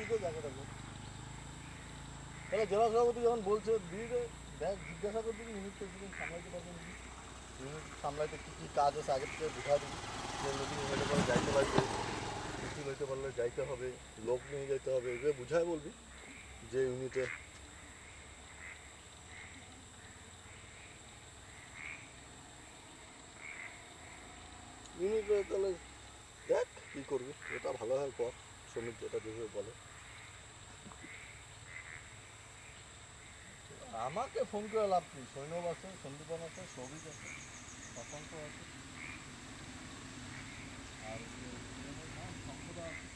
তো জায়গাটা তাহলে জেলা সভাপতি যখন বলছে দিয়ে দেখ জিজ্ঞাসা করতে কি ইউনিট প্রেসিডেন্ট সামলাইতে পারবেন কি ইউনিট সামলাইতে কী কী কাজ আছে আগে থেকে বুঝা দিবি যে মিটিং হইলে পরে যাইতে পারবে মিটিং হইতে পারলে যাইতে হবে লোক নিয়ে যেতে হবে এগুলো বুঝায় বলবি যে ইউনিটে ইউনিটে তাহলে দেখ কী করবি এটা ভালো হয় কর শ্রমিক যেটা যেভাবে বলে আমাকে ফোন করে লাভ কি সৈনব আছে সন্দীপন আছে সৌভিক আছে শশাঙ্ক আছে আর শঙ্কদা আছে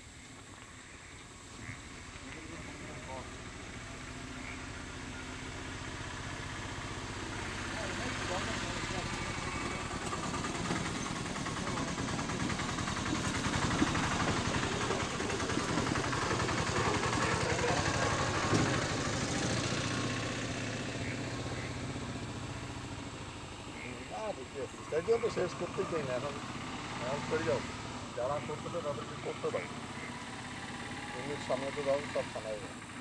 তাই জন্য তো শেষ করতেই চাই না এখন অ্যানাউন্স করে যাও যারা করতে চাও তাদেরকে করতে দাও ইউনিট সামলাতে দাও সব সামলাই দাও